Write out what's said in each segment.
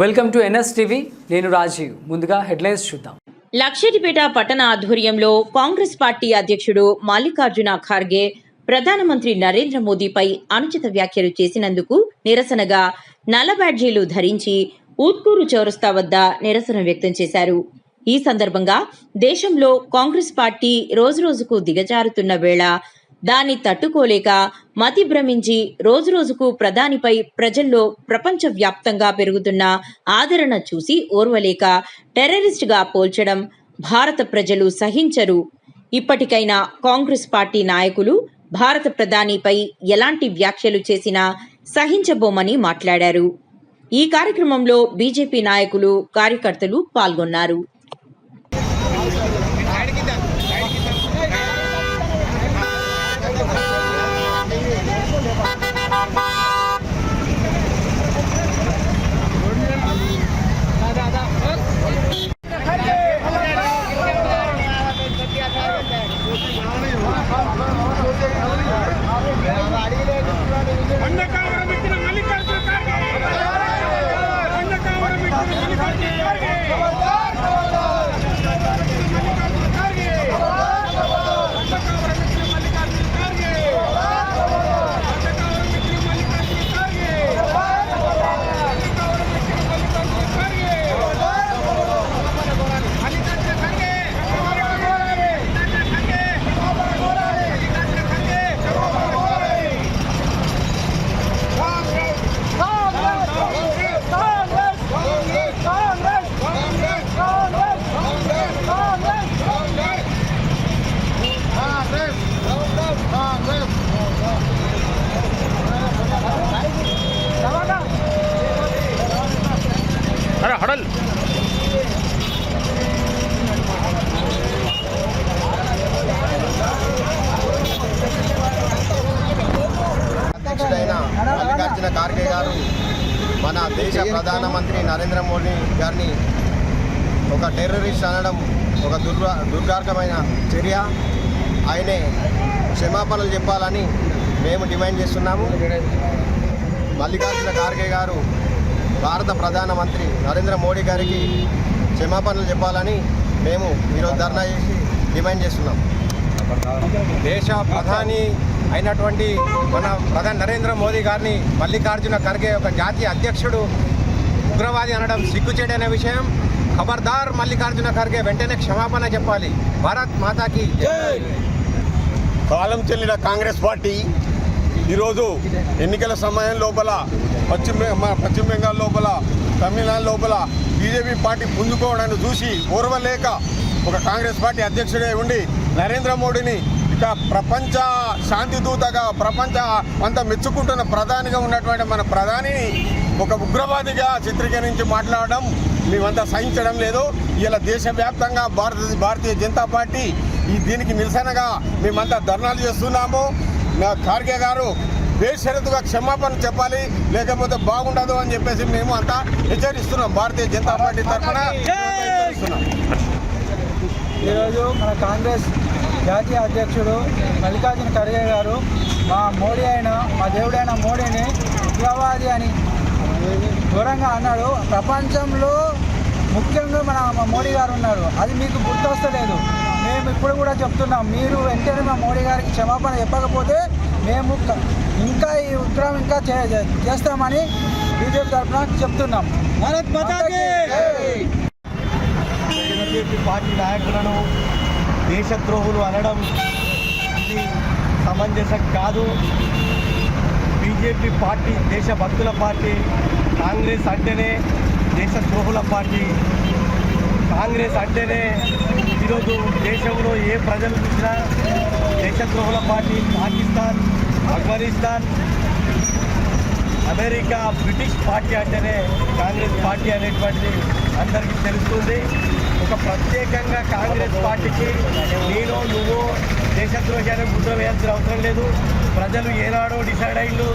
Welcome to NS TV. నేను రాజీవ్. ముందుగా headlines చూద్దాం. లక్షటిపేట పట్టణ ఆధ్వర్యంలో కాంగ్రెస్ పార్టీ అధ్యక్షుడు మల్లికార్జున ఖార్గే ప్రధానమంత్రి నరేంద్ర మోదీపై అనుచిత వ్యాఖ్యలు చేసినందుకు నిరసనగా నల్ల బ్యాడ్జీలు ధరించి ఊత్కూరు చౌరస్తా వద్ద నిరసన వ్యక్తం చేశారు. ఈ సందర్భంగా దేశంలో కాంగ్రెస్ పార్టీ రోజురోజుకు దిగజారుతున్న వేళ దాన్ని తట్టుకోలేక మతి భ్రమించి రోజురోజుకు ప్రధానిపై ప్రజల్లో ప్రపంచవ్యాప్తంగా పెరుగుతున్న ఆదరణ చూసి ఓర్వలేక టెర్రరిస్ట్గా పోల్చడం భారత ప్రజలు సహించరు. ఇప్పటికైనా కాంగ్రెస్ పార్టీ నాయకులు భారత ప్రధానిపై ఎలాంటి వ్యాఖ్యలు చేసినా సహించబోమని మాట్లాడారు. ఈ కార్యక్రమంలో బీజేపీ నాయకులు, కార్యకర్తలు పాల్గొన్నారు. అధ్యక్షుడైన మల్లికార్జున ఖార్గే గారు మన దేశ ప్రధానమంత్రి నరేంద్ర మోడీ గారిని ఒక టెర్రరిస్ట్ అనడం ఒక దుర్మార్గమైన చర్య. ఆయనే క్షమాపణలు చెప్పాలని మేము డిమాండ్ చేస్తున్నాము. మల్లికార్జున ఖార్గే గారు భారత ప్రధానమంత్రి నరేంద్ర మోడీ గారికి క్షమాపణలు చెప్పాలని మేము ఈరోజు ధర్నా చేసి డిమాండ్ చేస్తున్నాం. దేశ ప్రధాని అయినటువంటి మన ప్రధాని నరేంద్ర మోదీ గారిని మల్లికార్జున ఖార్గే ఒక జాతీయ అధ్యక్షుడు ఉగ్రవాది అనడం సిగ్గుచేటైన విషయం. ఖబర్దార్ మల్లికార్జున ఖార్గే వెంటనే క్షమాపణ చెప్పాలి. భారత్ మాతాకి జై. కాలం చెల్లిన కాంగ్రెస్ పార్టీ ఈరోజు ఎన్నికల సమయం లోపల పశ్చిమ బెంగాల్ లోపల, తమిళనాడు లోపల బీజేపీ పార్టీ పుంజుకోవడాన్ని చూసి ఓర్వలేక ఒక కాంగ్రెస్ పార్టీ అధ్యక్షుడే ఉండి నరేంద్ర మోడీని ఇక ప్రపంచ శాంతి దూతగా, ప్రపంచ అంతా మెచ్చుకుంటున్న ప్రధానిగా ఉన్నటువంటి మన ప్రధానిని ఒక ఉగ్రవాదిగా చిత్రీకరించి మాట్లాడడం మేమంతా సహించడం లేదు. ఇలా దేశవ్యాప్తంగా భారతీయ జనతా పార్టీ దీనికి నిరసనగా మేమంతా ధర్నాలు చేస్తున్నాము. ఖార్గే గారు బేషరతుగా క్షమాపణ చెప్పాలి, లేకపోతే బాగుండదు అని చెప్పేసి మేము అంతా హెచ్చరిస్తున్నాం. భారతీయ జనతా పార్టీ తరఫున హెచ్చరిస్తున్నాం. ఈరోజు మన కాంగ్రెస్ జాతీయ అధ్యక్షుడు మల్లికార్జున ఖార్గే గారు మా దేవుడైన మోడీని ఉగ్రవాది అని ఘోరంగా అన్నాడు. ప్రపంచంలో ముఖ్యంగా మన మోడీ గారు ఉన్నారు, అది మీకు గుర్తొస్తలేదు. మేము ఇప్పుడు కూడా చెప్తున్నాం, మీరు వెంటనే మా మోడీ గారికి క్షమాపణ చెప్పకపోతే మేము ఇంకా ఈ ఉగ్రం ఇంకా చేస్తామని బీజేపీ తరఫున చెప్తున్నాం. బీజేపీ పార్టీ నాయకులను దేశద్రోహులు అనడం ఇది సమంజసం కాదు. బీజేపీ పార్టీ దేశభక్తుల పార్టీ, కాంగ్రెస్ అంటేనే దేశద్రోహుల పార్టీ. కాంగ్రెస్ అంటేనే ఈరోజు దేశంలో ఏ ప్రజలు చూసినా దేశద్రోహుల party. Pakistan, Afghanistan, America, British party అంటేనే కాంగ్రెస్ పార్టీ అనేటువంటిది అందరికీ తెలుస్తుంది. ఒక ప్రత్యేకంగా కాంగ్రెస్ పార్టీకి నువ్వు దేశద్రోహి అనే ముద్ర వేయాల్సిన అవసరం లేదు. ప్రజలు ఏనాడో డిసైడ్ అయ్యిండు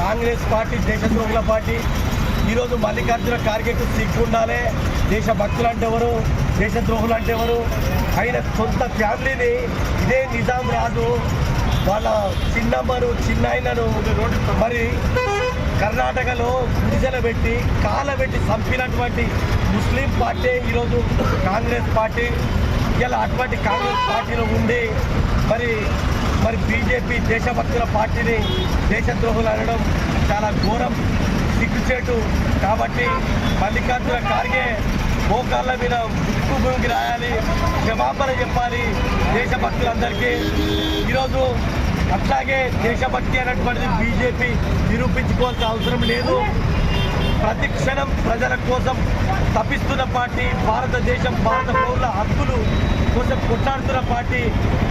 కాంగ్రెస్ పార్టీ దేశద్రోహుల పార్టీ. ఈరోజు మల్లికార్జున ఖార్గేకు సిగ్గు ఉండాలి. దేశభక్తులు అంటే ఎవరు, దేశద్రోహులు అంటే ఎవరు? ఆయన సొంత ఫ్యామిలీని ఇదే నిజాం రాజు వాళ్ళ చిన్నమ్మను, చిన్నాయనను మరి కర్ణాటకలో గుడిసెలు పెట్టి కాలబెట్టి చంపినటువంటి ముస్లిం పార్టీ ఈరోజు కాంగ్రెస్ పార్టీ. ఇలా అటువంటి కాంగ్రెస్ పార్టీలో ఉండి మరి బీజేపీ దేశభక్తుల పార్టీని దేశద్రోహులు అనడం చాలా ఘోరం, సిగ్గుచేటు. కాబట్టి మల్లికార్జున ఖార్గే మోకాళ్ళ మీద ముక్కు భూమికి రాయాలి, క్షమాపణ చెప్పాలి దేశభక్తులందరికీ. ఈరోజు అట్లాగే దేశభక్తి అనేటువంటిది బీజేపీ నిరూపించుకోవాల్సిన అవసరం లేదు. ప్రతి క్షణం ప్రజల కోసం తప్పిస్తున్న పార్టీ, భారత పౌరుల హక్కులు కోసం కొట్లాడుతున్న పార్టీ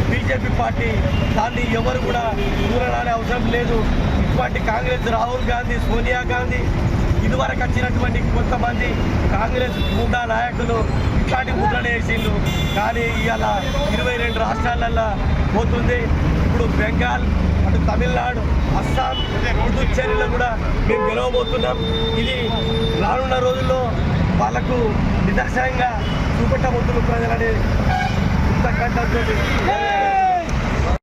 బీజేపీ పార్టీ. దాన్ని ఎవరు కూడా దూరడానే అవసరం లేదు. ఇటువంటి కాంగ్రెస్ రాహుల్ గాంధీ, సోనియా గాంధీ, ఇదివరకు వచ్చినటువంటి కొంతమంది కాంగ్రెస్ గూండా నాయకులు ఇట్లాంటి ముద్రలు వేసిండ్రు. కానీ ఇవాళ 22 రాష్ట్రాలల్లో పోతుంది. ఇప్పుడు బెంగాల్, అటు తమిళనాడు, అస్సాం, పుదుచ్చేరిలో కూడా మేము గెలవబోతున్నాం. ఇది రానున్న రోజుల్లో వాళ్ళకు నిదర్శనంగా చూపెట్టబోతున్న ప్రజలనే ఇంత కంటంతో